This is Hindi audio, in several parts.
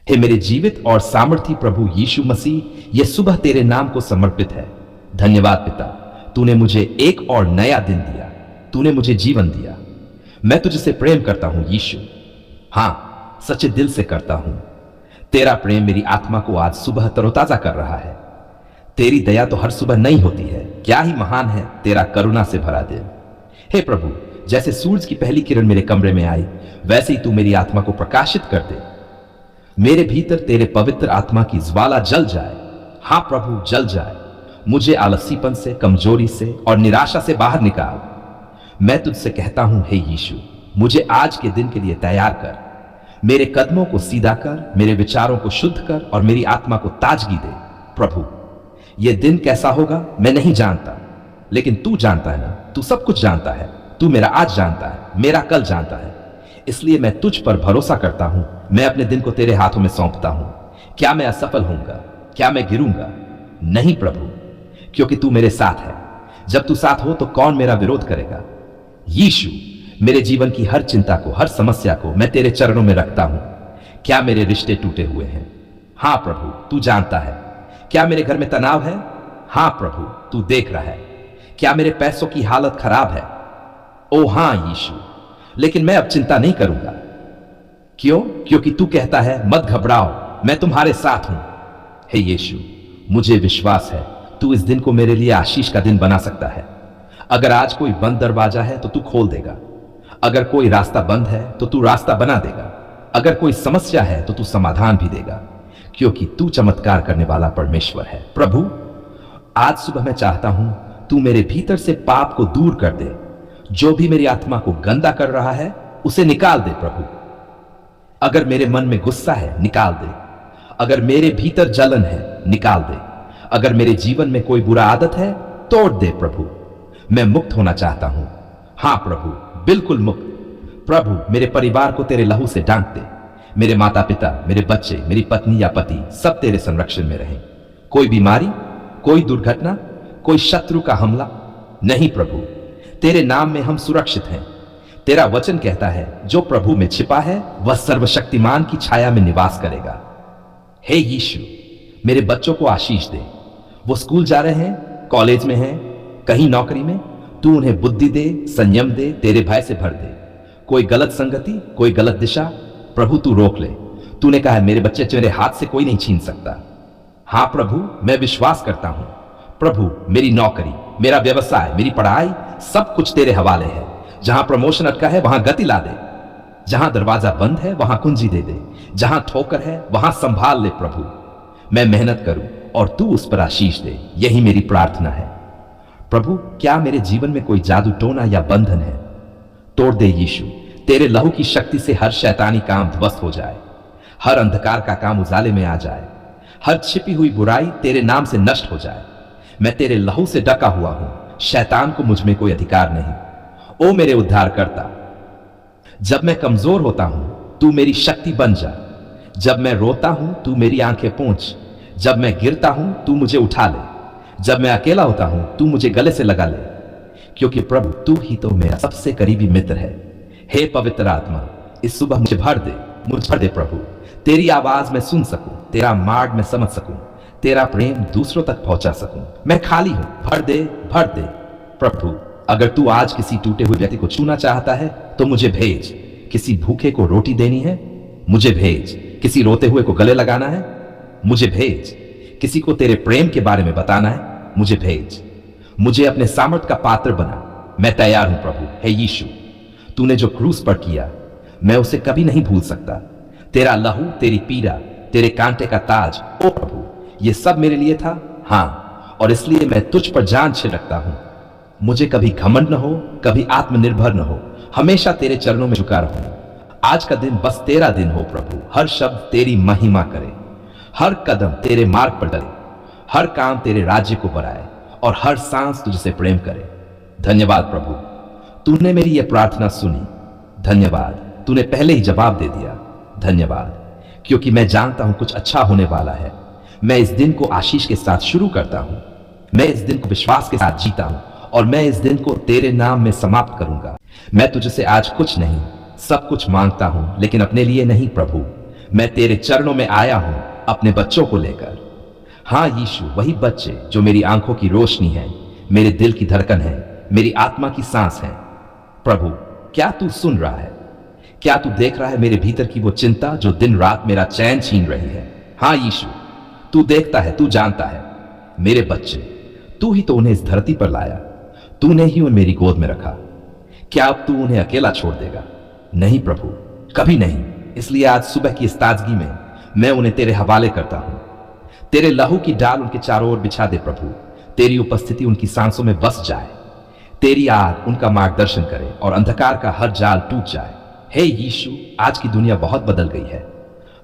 हे मेरे जीवित और सामर्थी प्रभु यीशु मसीह, यह सुबह तेरे नाम को समर्पित है। धन्यवाद पिता, तूने मुझे एक और नया दिन दिया, तूने मुझे जीवन दिया। मैं तुझसे प्रेम करता हूं यीशु, हां सच्चे दिल से करता हूं। तेरा प्रेम मेरी आत्मा को आज सुबह तरोताजा कर रहा है। तेरी दया तो हर सुबह नई होती है। क्या ही महान है तेरा करुणा से भरा दिल। हे प्रभु, जैसे सूरज की पहली किरण मेरे कमरे में आई, वैसे ही तू मेरी आत्मा को प्रकाशित कर दे। मेरे भीतर तेरे पवित्र आत्मा की ज्वाला जल जाए। हां प्रभु, जल जाए। मुझे आलसीपन से, कमजोरी से और निराशा से बाहर निकाल। मैं तुझसे कहता हूं हे यीशु, मुझे आज के दिन के लिए तैयार कर। मेरे कदमों को सीधा कर, मेरे विचारों को शुद्ध कर और मेरी आत्मा को ताजगी दे। प्रभु, यह दिन कैसा होगा मैं नहीं जानता, लेकिन तू जानता है ना। तू सब कुछ जानता है। तू मेरा आज जानता है, मेरा कल जानता है। इसलिए मैं तुझ पर भरोसा करता हूं। मैं अपने दिन को तेरे हाथों में सौंपता हूं। क्या मैं असफल होऊंगा? क्या मैं गिरूंगा? नहीं प्रभु, क्योंकि तू मेरे साथ है। जब तू साथ हो तो कौन मेरा विरोध करेगा? यीशु, मेरे जीवन की हर चिंता को, हर समस्या को मैं तेरे चरणों में रखता हूं। क्या मेरे रिश्ते टूटे हुए हैं? हां प्रभु, तू जानता है। क्या मेरे घर में तनाव है? हां प्रभु, तू देख रहा है। क्या मेरे पैसों की हालत खराब है? ओ हां यीशु, लेकिन मैं अब चिंता नहीं करूंगा। क्यों? क्योंकि तू कहता है मत घबराओ, मैं तुम्हारे साथ हूं। हे यीशु, मुझे विश्वास है तू इस दिन को मेरे लिए आशीष का दिन बना सकता है। अगर आज कोई बंद दरवाजा है तो तू खोल देगा। अगर कोई रास्ता बंद है तो तू रास्ता बना देगा। अगर कोई समस्या है तो तू समाधान भी देगा, क्योंकि तू चमत्कार करने वाला परमेश्वर है। प्रभु, आज सुबह मैं चाहता हूं तू मेरे भीतर से पाप को दूर कर दे। जो भी मेरी आत्मा को गंदा कर रहा है उसे निकाल दे प्रभु। अगर मेरे मन में गुस्सा है निकाल दे। अगर मेरे भीतर जलन है निकाल दे। अगर मेरे जीवन में कोई बुरा आदत है तोड़ दे प्रभु। मैं मुक्त होना चाहता हूं। हां प्रभु, बिल्कुल मुक्त। प्रभु, मेरे परिवार को तेरे लहू से ढांक दे। मेरे माता पिता, मेरे बच्चे, मेरी पत्नी या पति सब तेरे संरक्षण में रहें। कोई बीमारी, कोई दुर्घटना, कोई शत्रु का हमला नहीं प्रभु। तेरे नाम में हम सुरक्षित हैं। तेरा वचन कहता है जो प्रभु में छिपा है वह सर्वशक्तिमान की छाया में निवास करेगा। हे यीशु, मेरे बच्चों को आशीष दे। वो स्कूल जा रहे हैं, कॉलेज में हैं, कहीं नौकरी में। तू उन्हें बुद्धि दे, संयम दे, तेरे भय से भर दे। कोई गलत संगति, कोई गलत दिशा, प्रभु तू रोक ले। तूने कहा है मेरे बच्चे मेरे हाथ से कोई नहीं छीन सकता। हां प्रभु, मैं विश्वास करता हूं। प्रभु, मेरी नौकरी, मेरा व्यवसाय, मेरी पढ़ाई सब कुछ तेरे हवाले है। जहां प्रमोशन अटका है वहां गति ला दे। जहां दरवाजा बंद है वहां कुंजी दे दे। जहां ठोकर है वहां संभाल ले प्रभु। मैं मेहनत करूं और तू उस पर आशीष दे, यही मेरी प्रार्थना है। प्रभु, क्या मेरे जीवन में कोई जादू टोना या बंधन है? तोड़ दे यीशु। तेरे लहू की शक्ति से हर शैतानी काम ध्वस्त हो जाए। हर अंधकार का काम उजाले में आ जाए। हर छिपी हुई बुराई तेरे नाम से नष्ट हो जाए। मैं तेरे लहू से ढका हुआ हूं। शैतान को मुझ में कोई अधिकार नहीं। ओ मेरे उद्धारकर्ता, जब मैं कमजोर होता हूं तू मेरी शक्ति बन जा। जब मैं रोता हूं तू मेरी आंखें पोंछ। जब मैं गिरता हूं तू मुझे उठा ले। जब मैं अकेला होता हूं तू मुझे गले से लगा ले, क्योंकि प्रभु तू ही तो मेरा सबसे करीबी मित्र है। हे पवित्र आत्मा, इस सुबह मुझे भर दे, मुझे भर दे प्रभु। तेरी आवाज मैं सुन सकूं, तेरा मार्ग मैं समझ सकूं, तेरा प्रेम दूसरों तक पहुंचा सकूं। मैं खाली हूं, भर दे, भर दे प्रभु। अगर तू आज किसी टूटे हुए व्यक्ति को छूना चाहता है तो मुझे भेज। किसी भूखे को रोटी देनी है, मुझे भेज। किसी रोते हुए को गले लगाना है, मुझे भेज। किसी को तेरे प्रेम के बारे में बताना है, मुझे भेज। मुझे अपने सामर्थ का पात्र बना। मैं तैयार हूं प्रभु। हे यीशु, तूने जो क्रूस पर किया मैं उसे कभी नहीं भूल सकता। तेरा लहू, तेरी पीड़ा, तेरे कांटे का ताज, ओ प्रभु, ये सब मेरे लिए था। हां, और इसलिए मैं तुझ पर जान छिड़कता हूं। मुझे कभी घमंड न हो, कभी आत्मनिर्भर न हो। हमेशा तेरे चरणों में झुका रहूं। आज का दिन बस तेरा दिन हो प्रभु। हर शब्द तेरी महिमा करे, हर कदम तेरे मार्ग पर डले, हर काम तेरे राज्य को बढ़ाए और हर सांस तुझसे प्रेम करे। धन्यवाद प्रभु, तूने मेरी यह प्रार्थना सुनी। धन्यवाद, तूने पहले ही जवाब दे दिया। धन्यवाद, क्योंकि मैं जानता हूं कुछ अच्छा होने वाला है। मैं इस दिन को आशीष के साथ शुरू करता हूं। मैं इस दिन को विश्वास के साथ जीता हूं और मैं इस दिन को तेरे नाम में समाप्त करूंगा। मैं तुझसे आज कुछ नहीं, सब कुछ मांगता हूं, लेकिन अपने लिए नहीं प्रभु। मैं तेरे चरणों में आया हूं अपने बच्चों को लेकर। हां यीशु, वही बच्चे जो मेरी आंखों की रोशनी है, मेरे दिल की धड़कन है, मेरी आत्मा की सांस है। प्रभु, क्या तू सुन रहा है? क्या तू देख रहा है मेरे भीतर की वो चिंता जो दिन रात मेरा चैन छीन रही है? हां यीशु, तू देखता है, तू जानता है। मेरे बच्चे, तू ही तो उन्हें इस धरती पर लाया, तूने ही उन्हें मेरी गोद में रखा। क्या अब तू उन्हें अकेला छोड़ देगा? नहीं प्रभु, कभी नहीं। इसलिए आज सुबह की इस ताजगी में मैं उन्हें तेरे हवाले करता हूं। तेरे लहू की डाल उनके चारों ओर बिछा दे प्रभु। तेरी उपस्थिति उनकी सांसों में बस जाए। तेरी आग उनका मार्गदर्शन करे और अंधकार का हर जाल टूट जाए। हे यीशु, आज की दुनिया बहुत बदल गई है।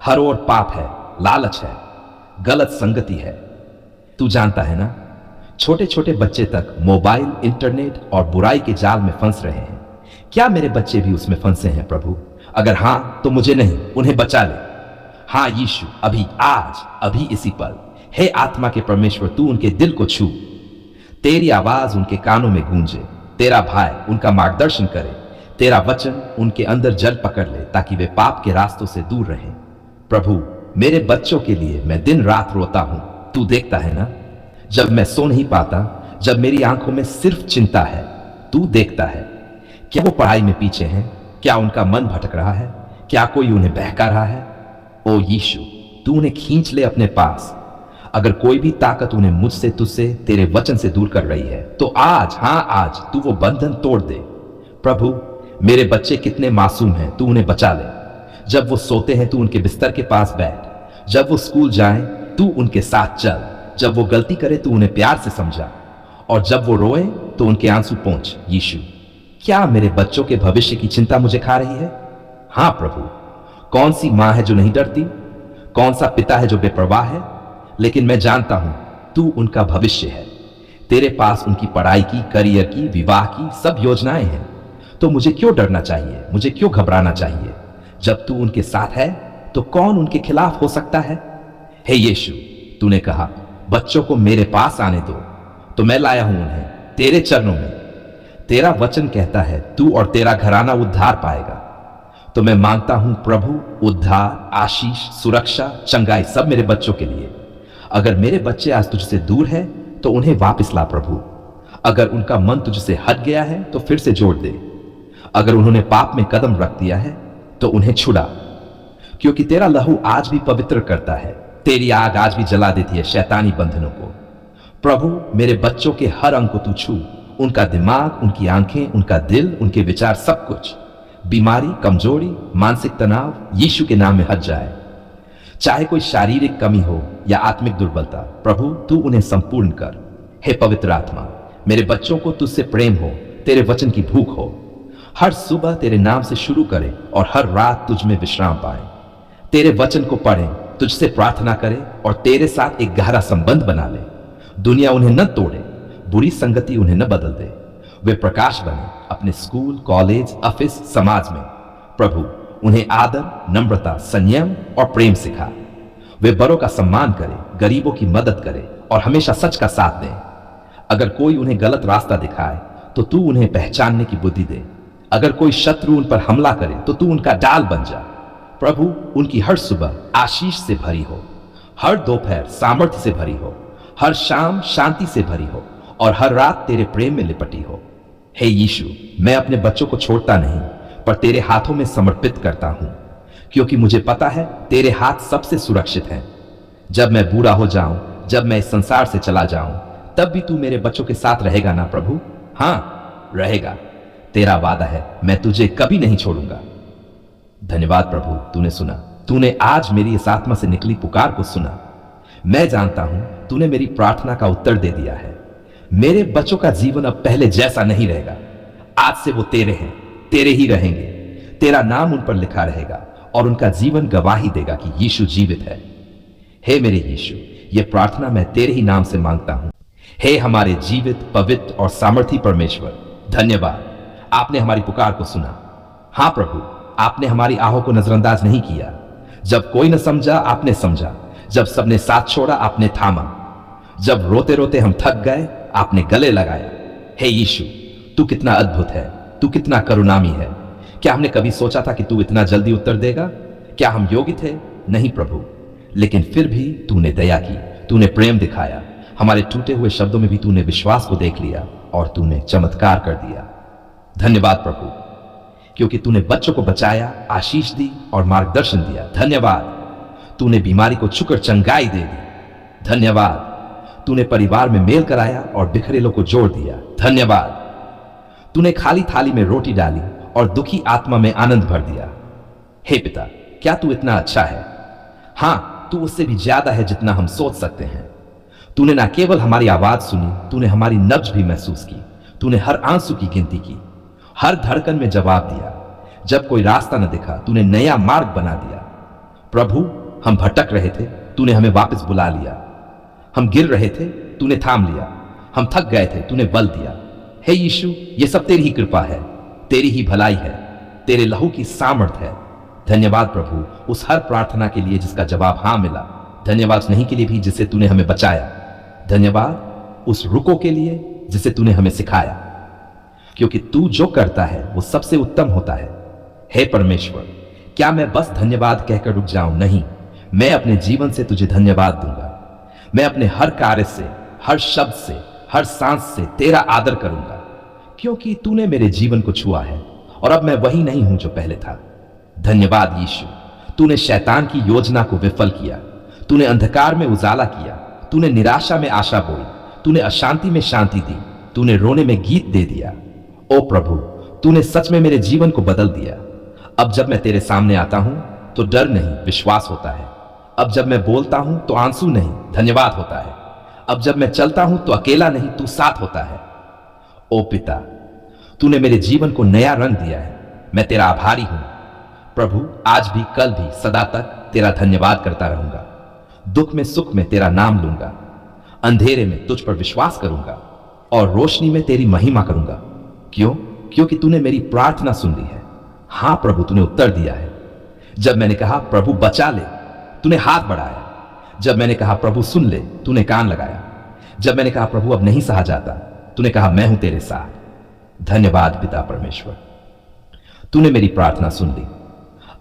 हर ओर पाप है, लालच है, गलत संगति है। तू जानता है ना, छोटे छोटे बच्चे तक मोबाइल, इंटरनेट और बुराई के जाल में फंस रहे हैं। क्या मेरे बच्चे भी उसमें फंसे हैं प्रभु? अगर हां तो मुझे नहीं, उन्हें बचा ले। हां यीशु, अभी, आज, अभी, इसी पल, हे आत्मा के परमेश्वर, तू उनके दिल को छू। तेरी आवाज उनके कानों में गूंजे। तेरा भाई उनका मार्गदर्शन करे। तेरा वचन उनके अंदर जल पकड़ ले ताकि वे पाप के रास्तों से दूर रहें। प्रभु, मेरे बच्चों के लिए मैं दिन रात रोता हूं। तू देखता है ना, जब मैं सो नहीं पाता, जब मेरी आंखों में सिर्फ चिंता है, तू देखता है। क्या वो पढ़ाई में पीछे हैं? क्या उनका मन भटक रहा है? क्या कोई उन्हें बहका रहा है? ओ यीशु, तू उन्हें खींच ले अपने पास। अगर कोई भी ताकत उन्हें मुझसे, तुझसे, तेरे वचन से दूर कर रही है, तो आज, हां आज, तू वो बंधन तोड़ दे। प्रभु, मेरे बच्चे कितने मासूम हैं, तू उन्हें बचा ले। जब वो सोते हैं, तू उनके बिस्तर के पास बैठ। जब वो स्कूल जाएं, तू उनके साथ चल। जब वो गलती करे, तू उन्हें प्यार से समझा। और जब वो रोए, तो उनके आंसू पोंछ। यीशु, क्या मेरे बच्चों के भविष्य की चिंता मुझे खा रही है? हां प्रभु, कौन सी मां है जो नहीं डरती? कौन सा पिता है जो बेपरवाह है? लेकिन मैं जानता हूं तू उनका भविष्य है। तेरे पास उनकी पढ़ाई की, करियर की, विवाह की सब योजनाएं हैं। तो मुझे क्यों डरना चाहिए? मुझे क्यों घबराना चाहिए? जब तू उनके साथ है, तो कौन उनके खिलाफ हो सकता है? हे यीशु, तूने कहा बच्चों को मेरे पास आने दो, तो मैं लाया हूं उन्हें तेरे चरणों में। तेरा वचन कहता है तू और तेरा घराना उद्धार पाएगा। तो मैं मांगता हूं प्रभु, उद्धार, आशीष, सुरक्षा, चंगाई सब मेरे बच्चों के लिए। अगर मेरे बच्चे आज तुझसे दूर है, तो उन्हें वापस ला प्रभु। अगर उनका मन तुझसे हट गया है, तो फिर से जोड़ दे। अगर उन्होंने पाप में कदम रख दिया है, तो उन्हें छुड़ा, क्योंकि तेरा लहू आज भी पवित्र करता है। तेरी आग आज भी जला देती है शैतानी बंधनों को। प्रभु, मेरे बच्चों के हर अंग को तू छू। उनका दिमाग, उनकी आंखें, उनका दिल, उनके विचार, सब कुछ। बीमारी, कमजोरी, मानसिक तनाव यीशु के नाम में हट जाए। चाहे कोई शारीरिक कमी हो या आत्मिक दुर्बलता, प्रभु तू उन्हें संपूर्ण कर। हे पवित्र आत्मा, मेरे बच्चों को तुझसे प्रेम हो, तेरे वचन की भूख हो। हर सुबह तेरे नाम से शुरू करें और हर रात तुझ में विश्राम पाएं। तेरे वचन को पढ़ें, तुझसे प्रार्थना करें और तेरे साथ एक गहरा संबंध बना ले। दुनिया उन्हें न तोड़े, बुरी संगति उन्हें न बदल दे। वे प्रकाश बने अपने स्कूल, कॉलेज, ऑफिस, समाज में। प्रभु, उन्हें आदर, नम्रता, संयम और प्रेम सिखा। वे बड़ों का सम्मान करें, गरीबों की मदद करें और हमेशा सच का साथ दें। अगर कोई उन्हें गलत रास्ता दिखाए, तो तू उन्हें पहचानने की बुद्धि दे। अगर कोई शत्रु उन पर हमला करे, तो तू उनका डाल बन जा। प्रभु, उनकी हर सुबह आशीष से भरी हो, हर दोपहर सामर्थ्य से भरी हो, हर शाम शांति से भरी हो और हर रात तेरे प्रेम में लिपटी हो। हे यीशु, मैं अपने बच्चों को छोड़ता नहीं, पर तेरे हाथों में समर्पित करता हूं, क्योंकि मुझे पता है तेरे हाथ सबसे सुरक्षित हैं। जब मैं बूढ़ा हो जाऊं, जब मैं इस संसार से चला जाऊं, तब भी तू मेरे बच्चों के साथ रहेगा ना प्रभु? हां, रहेगा। तेरा वादा है, मैं तुझे कभी नहीं छोड़ूंगा। धन्यवाद प्रभु, तूने सुना। तूने आज मेरी इस आत्मा से निकली पुकार को सुना। मैं जानता हूं तूने मेरी प्रार्थना का उत्तर दे दिया है। मेरे बच्चों का जीवन अब पहले जैसा नहीं रहेगा। आज से वो तेरे हैं, तेरे ही रहेंगे। तेरा नाम उन पर लिखा रहेगा और उनका जीवन गवाही देगा कि यीशु जीवित है। हे मेरे यीशु, ये प्रार्थना मैं तेरे ही नाम से मांगता हूं। हे हमारे जीवित, पवित्र और सामर्थी परमेश्वर, धन्यवाद, आपने हमारी पुकार को सुना। हां प्रभु, आपने हमारी आहों को नजरअंदाज नहीं किया। जब कोई न समझा, आपने समझा। जब सबने साथ छोड़ा, आपने थामा। जब रोते रोते हम थक गए, आपने गले लगाया। हे यीशु, तू कितना अद्भुत है, तू कितना करुणामयी है। क्या हमने कभी सोचा था कि तू इतना जल्दी उत्तर देगा? क्या हम योग्य थे? नहीं प्रभु, लेकिन फिर भी तूने दया की, तूने प्रेम दिखाया। हमारे टूटे हुए शब्दों में भी तूने विश्वास को देख लिया और तूने चमत्कार कर दिया। धन्यवाद प्रभु, क्योंकि तूने बच्चों को बचाया, आशीष दी और मार्गदर्शन दिया। धन्यवाद, तूने बीमारी को छूकर चंगाई दे दी। धन्यवाद, तूने परिवार में मेल कराया और बिखरेलों को जोड़ दिया। धन्यवाद, तूने खाली थाली में रोटी डाली और दुखी आत्मा में आनंद भर दिया। हे पिता, क्या तू इतना अच्छा है? हां, तू उससे भी ज्यादा है जितना हम सोच सकते हैं। तूने ना केवल हमारी आवाज सुनी, तूने हमारी नब्ज भी महसूस की। तूने हर आंसू की गिनती की, हर धड़कन में जवाब दिया। जब कोई रास्ता न दिखा, तूने नया मार्ग बना दिया। प्रभु, हम भटक रहे थे, तूने हमें वापस बुला लिया। हम गिर रहे थे, तूने थाम लिया। हम थक गए थे, तूने बल दिया। हे यीशु, ये सब तेरी ही कृपा है, तेरी ही भलाई है, तेरे लहू की सामर्थ है। धन्यवाद प्रभु, उस हर प्रार्थना के लिए जिसका जवाब हां मिला। धन्यवाद नहीं के लिए भी जिससे तूने हमें बचाया। धन्यवाद उस रुको के लिए जिसे तूने हमें सिखाया, क्योंकि तू जो करता है वो सबसे उत्तम होता है। हे परमेश्वर, क्या मैं बस धन्यवाद कहकर रुक जाऊं? नहीं, मैं अपने जीवन से तुझे धन्यवाद दूंगा। मैं अपने हर कार्य से, हर शब्द से, हर सांस से तेरा आदर करूंगा, क्योंकि तूने मेरे जीवन को छुआ है और अब मैं वही नहीं हूं जो पहले था। धन्यवाद यीशु, तूने शैतान की योजना को विफल किया। तूने अंधकार में उजाला किया। तूने निराशा में आशा बोई। तूने अशांति में शांति दी। तूने रोने में गीत दे दिया। ओ प्रभु, तूने सच में मेरे जीवन को बदल दिया। अब जब मैं तेरे सामने आता हूं तो डर नहीं, विश्वास होता है। अब जब मैं बोलता हूं तो आंसू नहीं, धन्यवाद होता है। अब जब मैं चलता हूं तो अकेला नहीं, तू साथ होता है। ओ पिता, तूने मेरे जीवन को नया रंग दिया है। मैं तेरा आभारी हूं प्रभु। आज भी, कल भी, सदा तक तेरा धन्यवाद करता रहूंगा। दुख में सुख में तेरा नाम लूंगा। अंधेरे में तुझ पर विश्वास करूंगा और रोशनी में तेरी महिमा करूंगा। क्यों? क्योंकि तूने मेरी प्रार्थना सुन ली है। हां प्रभु, तूने उत्तर दिया है। जब मैंने कहा प्रभु बचा ले, तूने हाथ बढ़ाया। जब मैंने कहा प्रभु सुन ले, तूने कान लगाया। जब मैंने कहा प्रभु अब नहीं सहा जाता, तूने कहा मैं हूं तेरे साथ। धन्यवाद पिता परमेश्वर, तूने मेरी प्रार्थना सुन ली।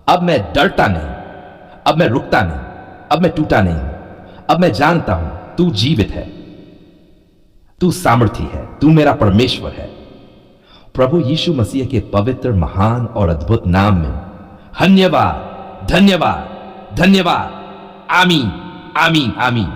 अब मैं डरता नहीं, अब मैं रुकता नहीं, अब मैं टूटा नहीं हूं। अब मैं जानता हूं तू जीवित है, तू सामर्थी है, तू मेरा परमेश्वर है। प्रभु यीशु मसीह के पवित्र, महान और अद्भुत नाम में धन्यवाद, धन्यवाद, धन्यवाद। आमीन, आमीन, आमीन।